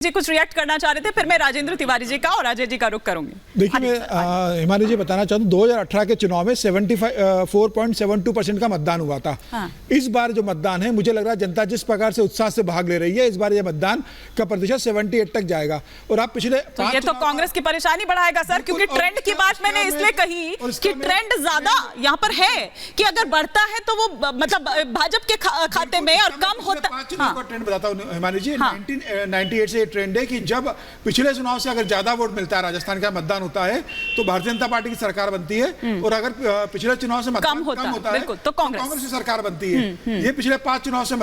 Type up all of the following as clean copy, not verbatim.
जी कुछ रिएक्ट करना चाह रहे थे, फिर मैं राजेंद्र तिवारी जी का और अजय जी का रुख करूंगी। देखिए, मैं हिमानी जी बताना चाहता हूँ 2018 के चुनाव में 74.72% का मतदान हुआ था। हाँ। इस बार जो मतदान है, मुझे लग रहा है जनता जिस प्रकार से उत्साह से भाग ले रही है, इस बार ये मतदान का प्रतिशत 78 तक जाएगा। और आप पिछले तो ये तो कांग्रेस की परेशानी बढ़ाएगा सर, क्योंकि ट्रेंड की बात मैंने इसलिए कही कि ट्रेंड ज्यादा यहाँ पर है कि अगर बढ़ता है तो वो मतलब भाजपा के खाते में और कम होता। ट्रेंड बताता हूँ हिमानी जी, 1998 से ट्रेंड है कि जब पिछले चुनाव से अगर ज्यादा वोट मिलता है, राजस्थान का मतदान होता है, तो भारतीय जनता पार्टी की सरकार बनती है, और अगर पिछले चुनाव से मतदान कम होता है तो कांग्रेस की सरकार बनती है। ये पिछले 5 चुनाव से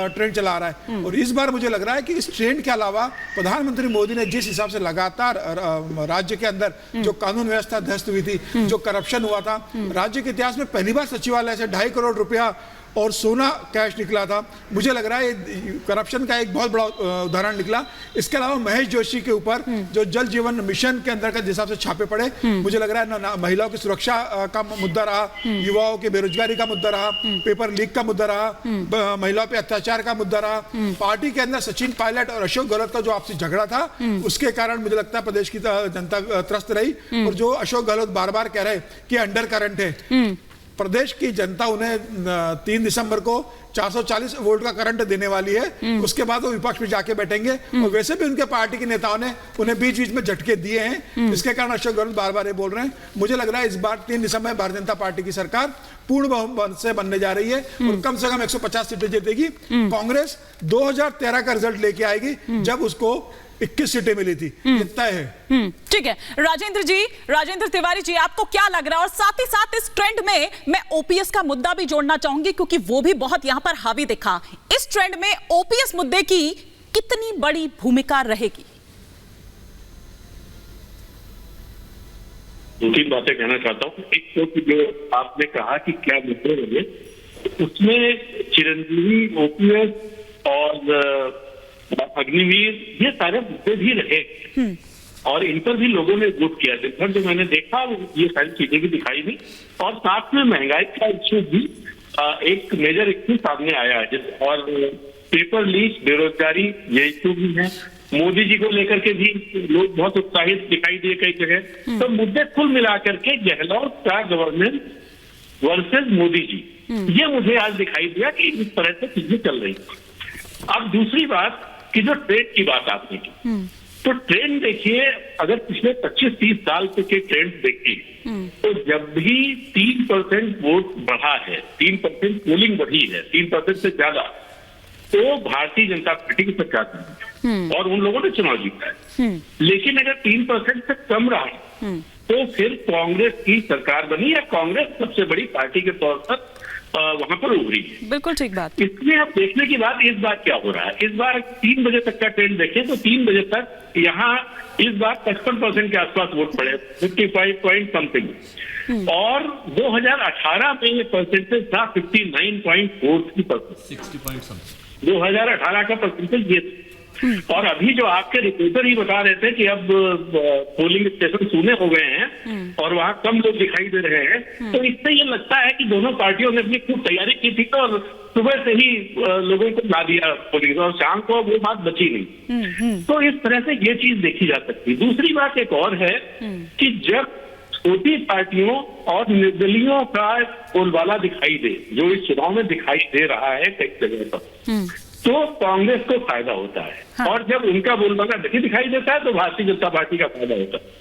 ट्रेंड चला रहा है। और इस बार मुझे लग रहा है कि इस ट्रेंड के अलावा प्रधानमंत्री मोदी ने जिस हिसाब से लगातार राज्य के अंदर जो कानून व्यवस्था ध्वस्त हुई थी, जो करप्शन हुआ था, राज्य के इतिहास में पहली बार सचिवालय से 2.5 करोड़ रुपया और सोना कैश निकला था। मुझे लग रहा है करप्शन का एक बहुत बड़ा उदाहरण निकला। इसके अलावा महेश जोशी के ऊपर जो जल जीवन मिशन के अंदर का जिस हिसाब से छापे पड़े, मुझे लग रहा है महिलाओं की सुरक्षा का मुद्दा रहा, युवाओं की बेरोजगारी का मुद्दा रहा, पेपर लीक का मुद्दा रहा, महिलाओं पे अत्याचार का मुद्दा रहा, पार्टी के अंदर सचिन पायलट और अशोक गहलोत का जो आपसी झगड़ा था, उसके कारण मुझे लगता है प्रदेश की जनता त्रस्त रही। और जो अशोक गहलोत बार बार कह रहे कि अंडर करंट है, प्रदेश की जनता उन्हें 3 दिसंबर को 440 वोल्ट का करंट देने वाली है। उसके बाद वो विपक्ष में जाके बैठेंगे। और वैसे भी उनके पार्टी के नेताओं ने उन्हें बीच बीच में झटके दिए हैं, इसके कारण अशोक गहलोत बार बार ये बोल रहे हैं। मुझे लग रहा है इस बार 3 दिसंबर में भारतीय जनता पार्टी की सरकार पूर्ण बहुमत से बनने जा रही है और कम से कम 150 सीटें जीतेगी। कांग्रेस 2013 का रिजल्ट लेके आएगी, जब उसको 21 सीटें मिली थी। तय है। ठीक है राजेंद्र तिवारी जी, आपको क्या लग रहा है? और साथ ही साथ इस ट्रेंड में मैं ओपीएस का मुद्दा भी जोड़ना चाहूंगी, क्योंकि वो भी बहुत यहां पर हावी दिखा। इस ट्रेंड में ओपीएस मुद्दे की कितनी बड़ी भूमिका रहेगी? 2-3 बातें कहना चाहता हूँ। एक तो जो आपने कहा कि क्या मुद्दे रहे, उसमें चिरंजीवी, ओपीएस और अग्निवीर, ये सारे मुद्दे भी रहे और इन पर भी लोगों ने वोट किया। दिन भर जो मैंने देखा ये सारी चीजें भी दिखाई दी। और साथ में महंगाई का इश्यू भी एक मेजर इश्यू सामने आया है। और पेपर लीक, बेरोजगारी, ये इश्यू भी है। मोदी जी को लेकर के भी लोग बहुत उत्साहित दिखाई दिए कई जगह। तो मुद्दे कुल मिलाकर के गहलोत का गवर्नमेंट वर्सेस मोदी जी, ये मुझे आज दिखाई दिया कि इस तरह से चीजें चल रही। अब दूसरी बात कि जो ट्रेंड की बात आपने की, तो ट्रेंड देखिए, अगर पिछले 25-30 साल के ट्रेंड देखिए, तो जब भी 3% वोट बढ़ा है, 3% पोलिंग बढ़ी है, 3% से ज्यादा, तो भारतीय जनता पार्टी की सरकार बनी और उन लोगों ने चुनाव जीता है। लेकिन अगर 3% से कम रहा तो फिर कांग्रेस की सरकार बनी, या कांग्रेस सबसे बड़ी पार्टी के तौर पर वहां पर उभरी है। बिल्कुल ठीक बात। इसमें अब देखने की बात, इस बार क्या हो रहा है। इस बार 3 बजे तक का ट्रेंड देखें तो 3 बजे तक यहाँ इस बार 55% के आसपास वोट पड़े, 55 पॉइंट समथिंग। और 2018 में ये परसेंटेज था 59.43%। 2018 का परसेंटेज ये। और अभी जो आपके रिपोर्टर ही बता रहे थे कि अब पोलिंग स्टेशन सूने हो गए हैं और वहां कम लोग दिखाई दे रहे हैं, तो इससे ये लगता है कि दोनों पार्टियों ने अपनी खूब तैयारी की थी और सुबह से ही लोगों को ला दिया पोलिंग, और शाम को वो बात बची नहीं। तो इस तरह से ये चीज देखी जा सकती है। दूसरी बात एक और है कि जब छोटी पार्टियों और निर्दलियों का बोलबाला दिखाई दे, जो इस चुनाव में दिखाई दे रहा है कई जगह पर, तो कांग्रेस को फायदा होता है। और जब उनका बोलबाला नहीं दिखाई देता है तो भारतीय जनता पार्टी का फायदा होता है।